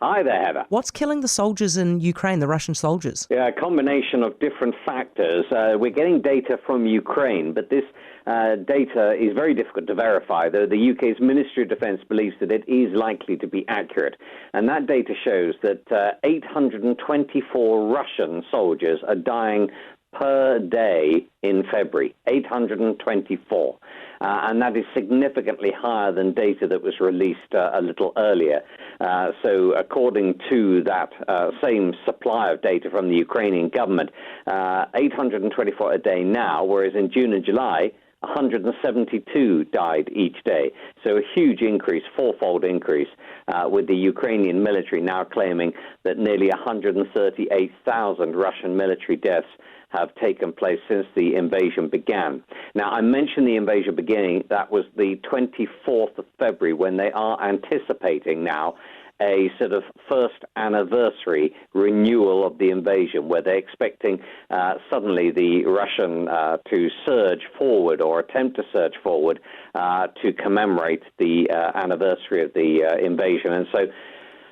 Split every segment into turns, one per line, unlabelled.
Hi there, Heather.
What's killing the soldiers in Ukraine, the Russian soldiers?
Yeah, a combination of different factors. We're getting data from Ukraine, but this data is very difficult to verify, though the UK's Ministry of Defence believes that it is likely to be accurate. And that data shows that 824 Russian soldiers are dying per day in February, 824. And that is significantly higher than data that was released a little earlier. So according to that same supply of data from the Ukrainian government, 824 a day now, whereas in June and July, 172 died each day. So a huge increase, fourfold increase, with the Ukrainian military now claiming that nearly 138,000 Russian military deaths have taken place since the invasion began. Now, I mentioned the invasion beginning. That was the 24th of February, when they are anticipating now a sort of first anniversary renewal of the invasion, where they're expecting suddenly the Russian to surge forward or attempt to surge forward to commemorate the anniversary of the invasion. And so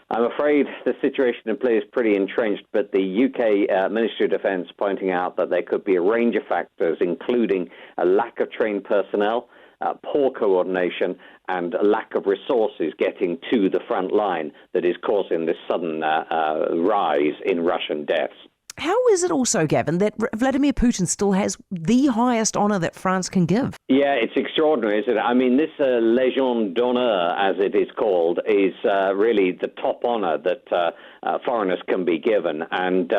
I'm afraid the situation in play is pretty entrenched, but the UK Ministry of Defence pointing out that there could be a range of factors, including a lack of trained personnel, poor coordination, and a lack of resources getting to the front line that is causing this sudden rise in Russian deaths.
How is it also, Gavin, that Vladimir Putin still has the highest honour that France can give?
Yeah, it's extraordinary, isn't it? I mean, this Légion d'honneur, as it is called, is really the top honour that foreigners can be given. And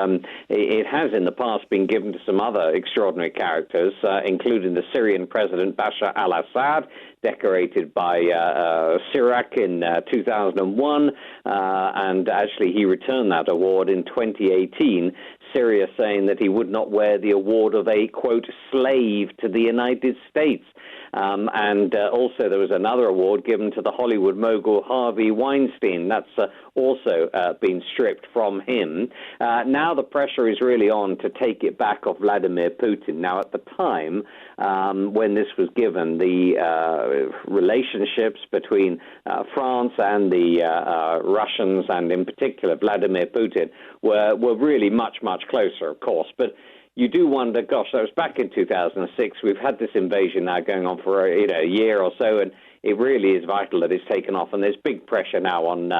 it has in the past been given to some other extraordinary characters, including the Syrian president Bashar al-Assad, decorated by Chirac in 2001, and actually he returned that award in 2018, Syria saying that he would not wear the award of a, quote, slave to the United States. And also there was another award given to the Hollywood mogul Harvey Weinstein. That's also been stripped from him. Now the pressure is really on to take it back off Vladimir Putin. Now, at the time when this was given, the relationships between France and the Russians, and in particular Vladimir Putin, were really much, much closer, of course. But you do wonder, gosh, that was back in 2006. We've had this invasion now going on for a year or so, and it really is vital that it's taken off. And there's big pressure now on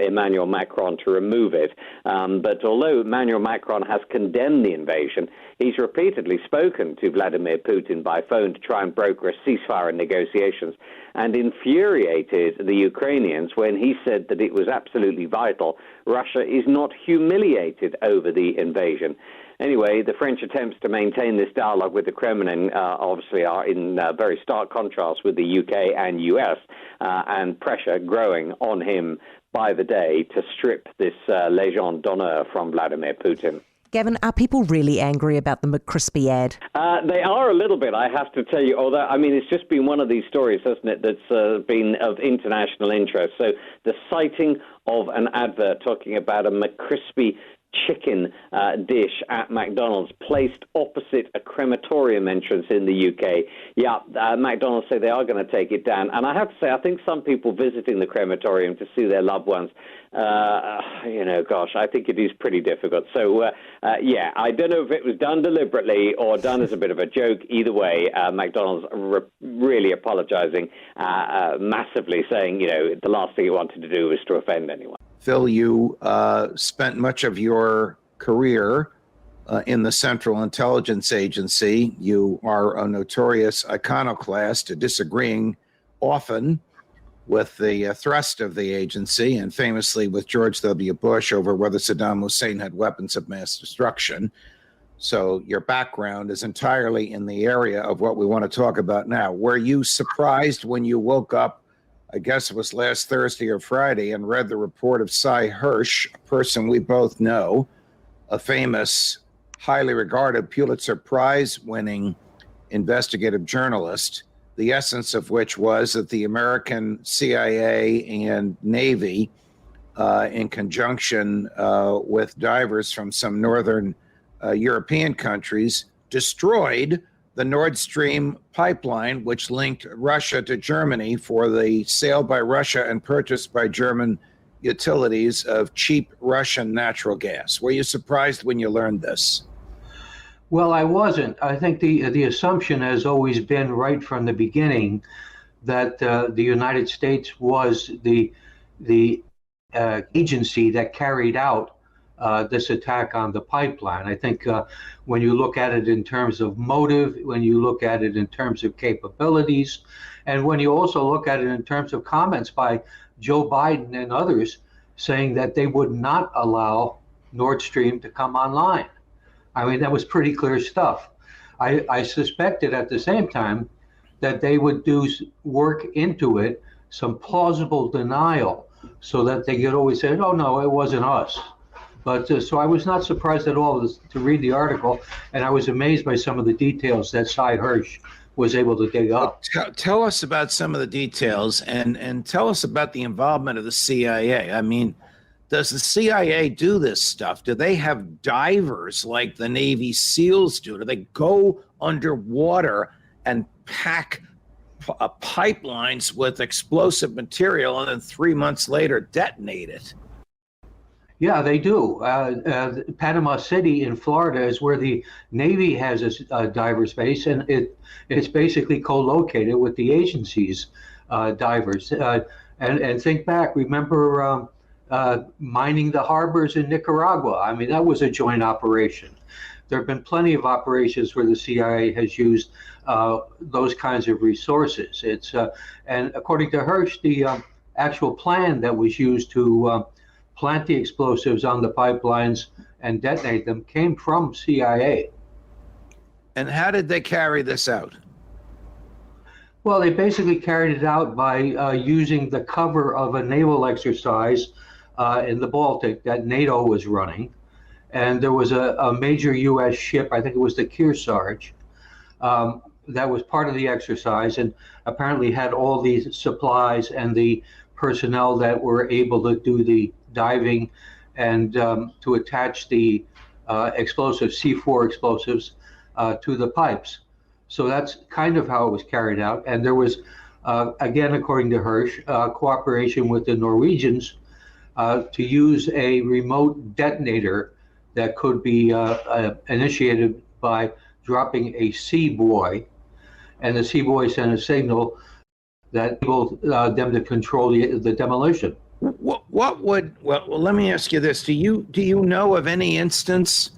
Emmanuel Macron to remove it. But although Emmanuel Macron has condemned the invasion, he's repeatedly spoken to Vladimir Putin by phone to try and broker a ceasefire in negotiations, and infuriated the Ukrainians when he said that it was absolutely vital Russia is not humiliated over the invasion. Anyway, the French attempts to maintain this dialogue with the Kremlin obviously are in very stark contrast with the UK and US, and pressure growing on him by the day to strip this Légion d'honneur from Vladimir Putin.
Gavin, are people really angry about the McCrispy ad?
They are a little bit, I have to tell you, although, I mean, it's just been one of these stories, hasn't it, that's been of international interest. So the sighting of an advert talking about a McCrispy chicken dish at McDonald's placed opposite a crematorium entrance in the UK. Yeah, McDonald's say they are going to take it down. And I have to say, I think some people visiting the crematorium to see their loved ones, gosh, I think it is pretty difficult. So, yeah, I don't know if it was done deliberately or done as a bit of a joke. Either way, McDonald's really apologizing massively, saying, the last thing he wanted to do was to offend anyone.
Phil, you spent much of your career in the Central Intelligence Agency. You are a notorious iconoclast, disagreeing often with the thrust of the agency, and famously with George W. Bush over whether Saddam Hussein had weapons of mass destruction. So your background is entirely in the area of what we want to talk about now. Were you surprised when you woke up, I guess it was last Thursday or Friday, and read the report of Sy Hersh, a person we both know, a famous, highly regarded Pulitzer Prize-winning investigative journalist, the essence of which was that the American CIA and Navy, in conjunction with divers from some northern European countries, destroyed the Nord Stream pipeline, which linked Russia to Germany for the sale by Russia and purchase by German utilities of cheap Russian natural gas. Were you surprised when you learned this?
Well, I wasn't. I think the assumption has always been right from the beginning that the United States was the agency that carried out this attack on the pipeline. I think when you look at it in terms of motive, when you look at it in terms of capabilities, and when you also look at it in terms of comments by Joe Biden and others saying that they would not allow Nord Stream to come online. I mean, that was pretty clear stuff. I suspected at the same time that they would do work into it, some plausible denial, so that they could always say, oh, no, it wasn't us. But so I was not surprised at all to read the article, and I was amazed by some of the details that Sy Hersh was able to dig up.
Tell us about some of the details, and tell us about the involvement of the CIA. I mean, does the CIA do this stuff? Do they have divers like the Navy SEALs do? Do they go underwater and pack pipelines with explosive material and then 3 months later detonate it?
Yeah, they do. Panama City in Florida is where the Navy has a divers base, and it's basically co-located with the agency's divers. And think back, remember mining the harbors in Nicaragua? I mean, that was a joint operation. There have been plenty of operations where the CIA has used those kinds of resources. And according to Hersh, the actual plan that was used to plant the explosives on the pipelines and detonate them came from CIA.
And how did they carry this out?
Well, they basically carried it out by using the cover of a naval exercise in the Baltic that NATO was running. And there was a major U.S. ship, I think it was the Kearsarge, that was part of the exercise and apparently had all these supplies and the personnel that were able to do the diving and to attach the explosives, C4 explosives, to the pipes. So that's kind of how it was carried out. And there was, again, according to Hersh, cooperation with the Norwegians to use a remote detonator that could be initiated by dropping a sea buoy. And the sea buoy sent a signal that enabled them to control the demolition.
What would, well, let me ask you this. Do you know of any instance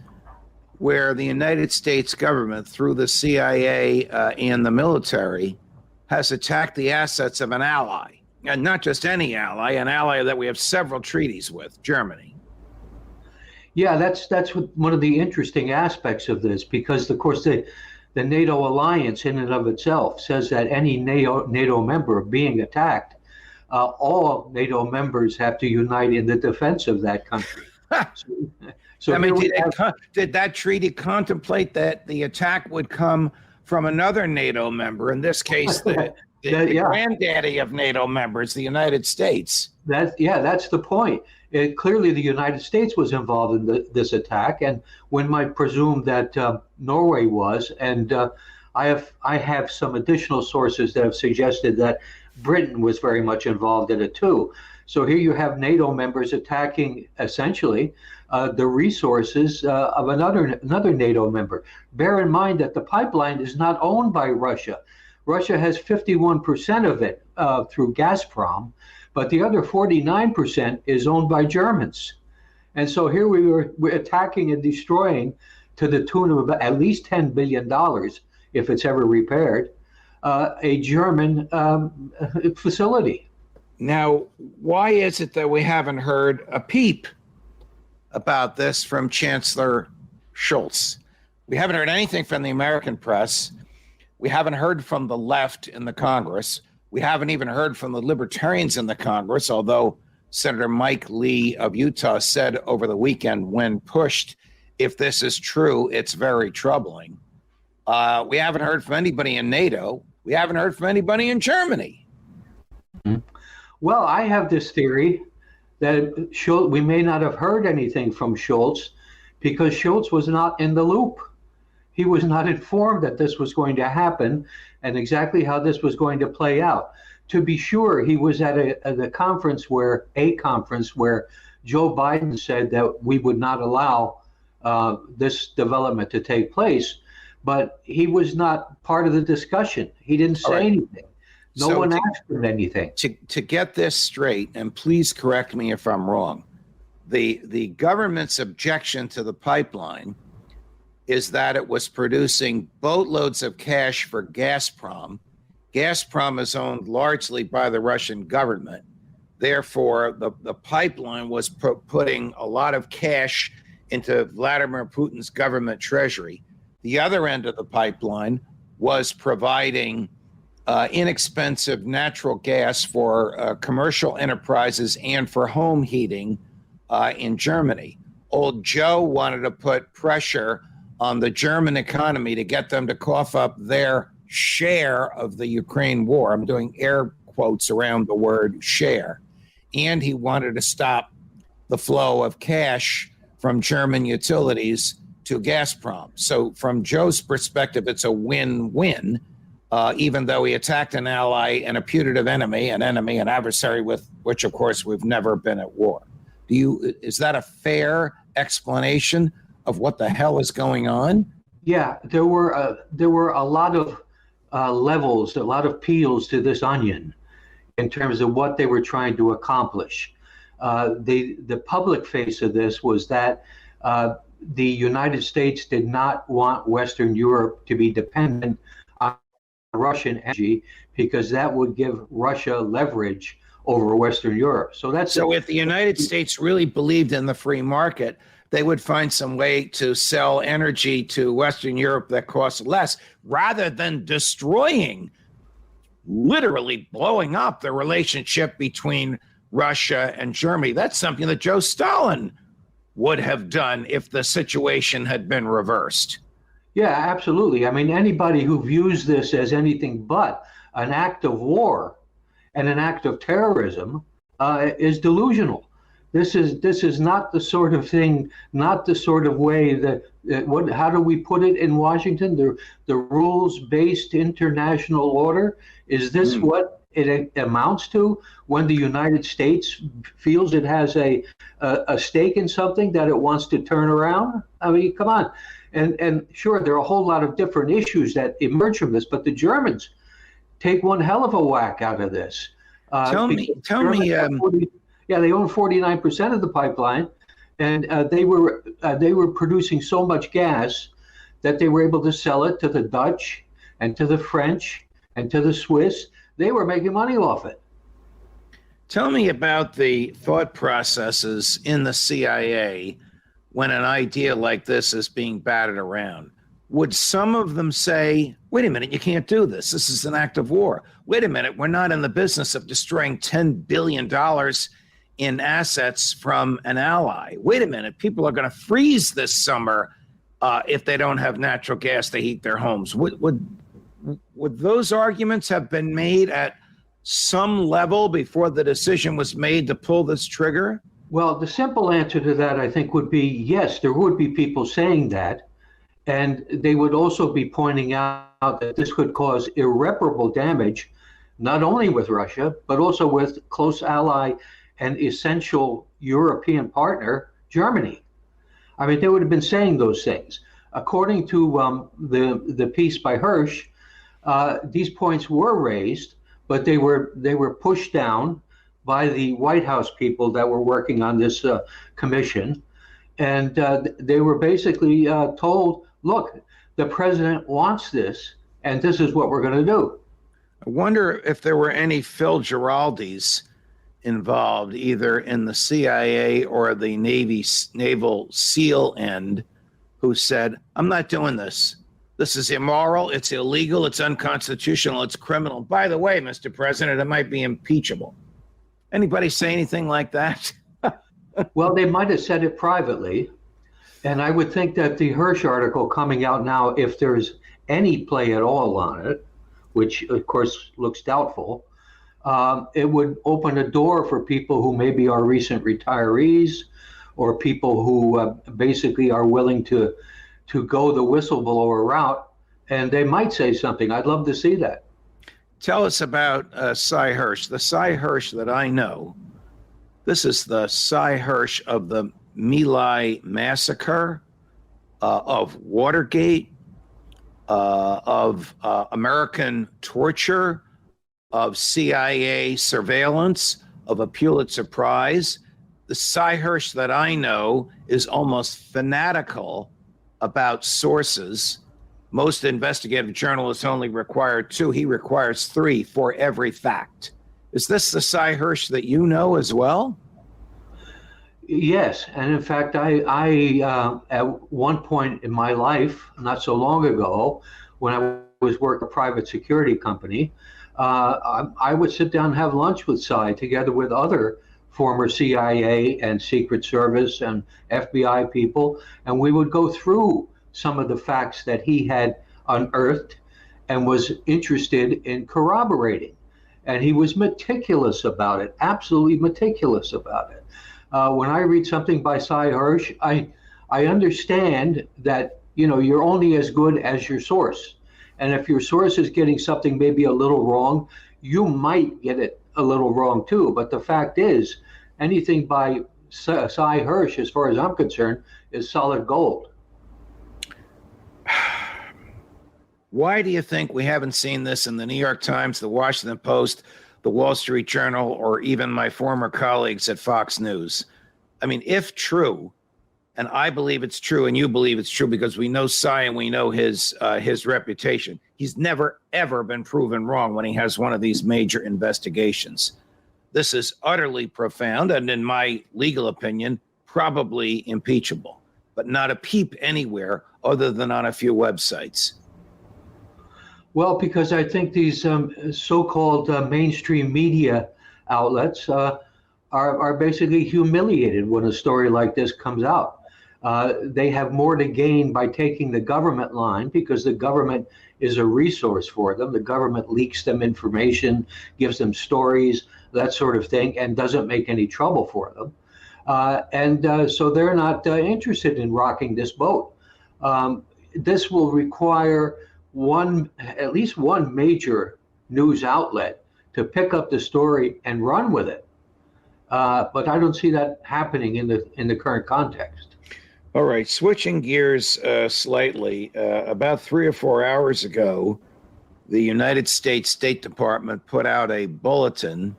where the United States government, through the CIA and the military, has attacked the assets of an ally? And not just any ally, an ally that we have several treaties with, Germany.
Yeah, that's one of the interesting aspects of this, because, of course, the NATO alliance in and of itself says that any NATO member being attacked, all NATO members have to unite in the defense of that country. So
I mean, did that treaty contemplate that the attack would come from another NATO member, in this case, the granddaddy of NATO members, the United States?
That's the point. Clearly, the United States was involved in this attack, and one might presume that Norway was. And I have some additional sources that have suggested that Britain was very much involved in it too. So here you have NATO members attacking essentially the resources of another NATO member. Bear in mind that the pipeline is not owned by Russia. Russia has 51% of it through Gazprom, but the other 49% is owned by Germans. And so here we're attacking and destroying to the tune of at least $10 billion, if it's ever repaired, a German facility.
Now, why is it that we haven't heard a peep about this from Chancellor Scholz? We haven't heard anything from the American press. We haven't heard from the left in the Congress. We haven't even heard from the libertarians in the Congress, although Senator Mike Lee of Utah said over the weekend, when pushed, if this is true, it's very troubling. We haven't heard from anybody in NATO. We haven't heard from anybody in Germany.
Well, I have this theory that we may not have heard anything from Scholz because Scholz was not in the loop. He was not informed that this was going to happen and exactly how this was going to play out. to be sure, he was at a conference where Joe Biden said that we would not allow this development to take place, but he was not part of the discussion. He didn't say anything. No one asked him anything.
To get this straight, and please correct me if I'm wrong, the government's objection to the pipeline is that it was producing boatloads of cash for Gazprom. Gazprom is owned largely by the Russian government. Therefore, the pipeline was putting a lot of cash into Vladimir Putin's government treasury. The other end of the pipeline was providing inexpensive natural gas for commercial enterprises and for home heating in Germany. Old Joe wanted to put pressure on the German economy to get them to cough up their share of the Ukraine war. I'm doing air quotes around the word share. And he wanted to stop the flow of cash from German utilities to Gazprom. So from Joe's perspective, it's a win-win, even though he attacked an ally and a putative enemy, an adversary with which, of course, we've never been at war. Is that a fair explanation of what the hell is going on?
Yeah, there were a lot of levels, a lot of peels to this onion in terms of what they were trying to accomplish. The public face of this was that the United States did not want Western Europe to be dependent on Russian energy because that would give Russia leverage over Western Europe. So if
the United States really believed in the free market, they would find some way to sell energy to Western Europe that costs less, rather than destroying, literally blowing up the relationship between Russia and Germany. That's something that Joe Stalin would have done if the situation had been reversed.
Yeah, absolutely. I mean, anybody who views this as anything but an act of war and an act of terrorism is delusional. This is not the sort of thing, not the sort of way that how do we put it in Washington? The rules-based international order. Is this what it amounts to when the United States feels it has a stake in something that it wants to turn around? I mean, come on. And sure, there are a whole lot of different issues that emerge from this, but the Germans take one hell of a whack out of this.
Tell me.
They own 49% of the pipeline, and they were producing so much gas that they were able to sell it to the Dutch and to the French and to the Swiss. They were making money off it.
Tell me about the thought processes in the CIA when an idea like this is being batted around. Would some of them say, wait a minute, you can't do this. This is an act of war. Wait a minute, we're not in the business of destroying $10 billion in assets from an ally. Wait a minute, people are going to freeze this summer if they don't have natural gas to heat their homes. Would those arguments have been made at some level before the decision was made to pull this trigger?
Well, the simple answer to that, I think, would be yes, there would be people saying that. And they would also be pointing out that this could cause irreparable damage, not only with Russia, but also with close ally and essential European partner, Germany. I mean, they would have been saying those things. According to the piece by Hirsch, these points were raised, but they were pushed down by the White House people that were working on this commission. And they were basically told, look, the president wants this, and this is what we're going to do.
I wonder if there were any Phil Giraldis involved, either in the CIA or the Naval SEAL end, who said, I'm not doing this. This is immoral, it's illegal, it's unconstitutional, it's criminal. By the way, Mr. President, it might be impeachable. Anybody say anything like that?
Well, they might have said it privately. And I would think that the Hirsch article coming out now, if there's any play at all on it, which of course looks doubtful, it would open a door for people who maybe are recent retirees or people who basically are willing to go the whistleblower route, and they might say something. I'd love to see that.
Tell us about Cy Hirsch. The Cy Hirsch that I know, this is the Cy Hirsch of the My massacre, of Watergate, of American torture, of CIA surveillance, of a Pulitzer Prize. The Cy Hirsch that I know is almost fanatical about sources. Most investigative journalists only require 2. He requires 3 for every fact. Is this the Cy Hirsch that you know as well?
Yes, and in fact, I at one point in my life, not so long ago, when I was working at a private security company, I would sit down and have lunch with Cy together with other former CIA and Secret Service and FBI people, and we would go through some of the facts that he had unearthed and was interested in corroborating. And he was meticulous about it, absolutely meticulous about it. When I read something by Cy Hirsch, I understand that, you're only as good as your source. And if your source is getting something maybe a little wrong, you might get it a little wrong too. But the fact is, anything by Cy Hirsch, as far as I'm concerned, is solid gold.
Why do you think we haven't seen this in the New York Times, the Washington Post, the Wall Street Journal, or even my former colleagues at Fox News? I mean, if true, and I believe it's true, and you believe it's true because we know Cy and we know his reputation, he's never, ever been proven wrong when he has one of these major investigations. This is utterly profound and, in my legal opinion, probably impeachable, but not a peep anywhere other than on a few websites.
Well, because I think these so-called mainstream media outlets are basically humiliated when a story like this comes out. They have more to gain by taking the government line because the government is a resource for them. The government leaks them information, gives them stories, that sort of thing, and doesn't make any trouble for them. So they're not interested in rocking this boat. This will require at least one major news outlet to pick up the story and run with it. But I don't see that happening in the current context.
All right, switching gears slightly, about 3 or 4 hours ago, the United States State Department put out a bulletin.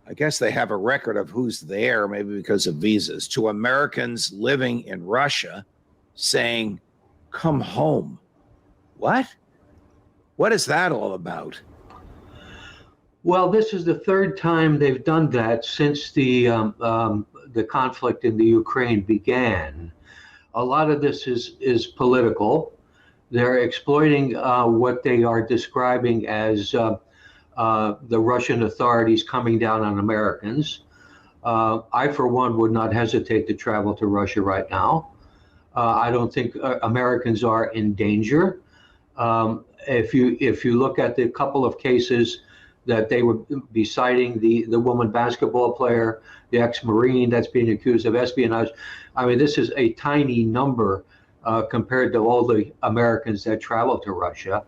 I guess they have a record of who's there, maybe because of visas, to Americans living in Russia, saying, "Come home." What? What is that all about?
Well, this is the third time they've done that since the conflict in the Ukraine began. A lot of this is political. They're exploiting what they are describing as the Russian authorities coming down on Americans. I, for one, would not hesitate to travel to Russia right now. I don't think Americans are in danger. If you look at the couple of cases that they would be citing, the woman basketball player, the ex-Marine that's being accused of espionage, I mean, this is a tiny number compared to all the Americans that travel to Russia.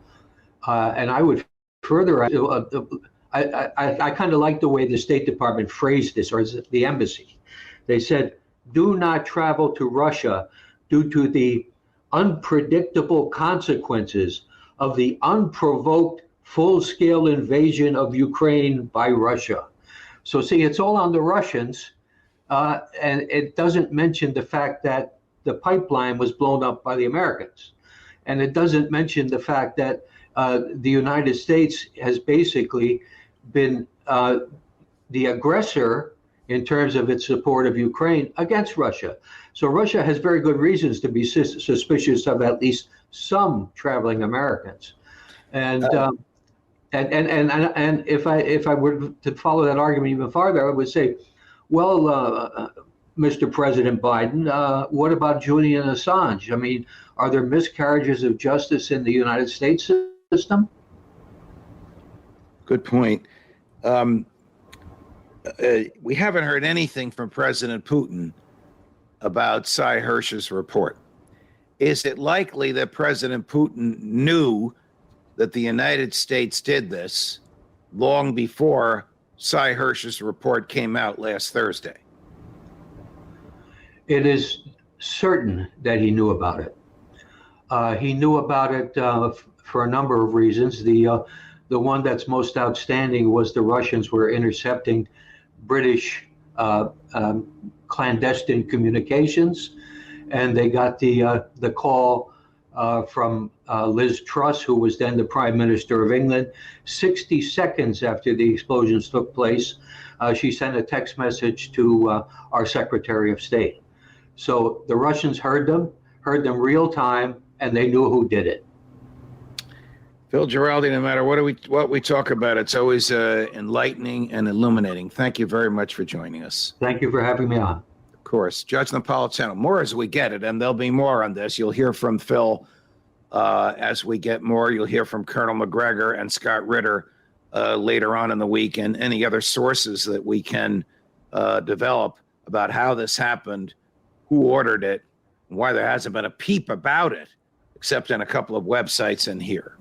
And I would further, I kind of like the way the State Department phrased this, or the embassy. They said, "Do not travel to Russia due to the unpredictable consequences of the unprovoked full-scale invasion of Ukraine by Russia." So see, it's all on the Russians, and it doesn't mention the fact that the pipeline was blown up by the Americans. And it doesn't mention the fact that the United States has basically been the aggressor in terms of its support of Ukraine against Russia. So Russia has very good reasons to be suspicious of at least some traveling Americans. And if I were to follow that argument even farther, I would say, well, Mr. President Biden, what about Julian Assange? I mean, are there miscarriages of justice in the United States system?
Good point. We haven't heard anything from President Putin about Cy Hirsch's report. Is it likely that President Putin knew that the United States did this long before Sy Hersh's report came out last Thursday?
It is certain that he knew about it. He knew about it for a number of reasons. The one that's most outstanding was the Russians were intercepting British clandestine communications, and they got the call from Liz Truss, who was then the Prime Minister of England. 60 seconds after the explosions took place, she sent a text message to our Secretary of State. So the Russians heard them real time, and they knew who did it.
Phil Giraldi, no matter what we talk about, it's always enlightening and illuminating. Thank you very much for joining us.
Thank you for having me on.
Of course. Judge Napolitano, more as we get it, and there'll be more on this. You'll hear from Phil as we get more. You'll hear from Colonel McGregor and Scott Ritter later on in the week, and any other sources that we can develop about how this happened, who ordered it, and why there hasn't been a peep about it, except in a couple of websites in here.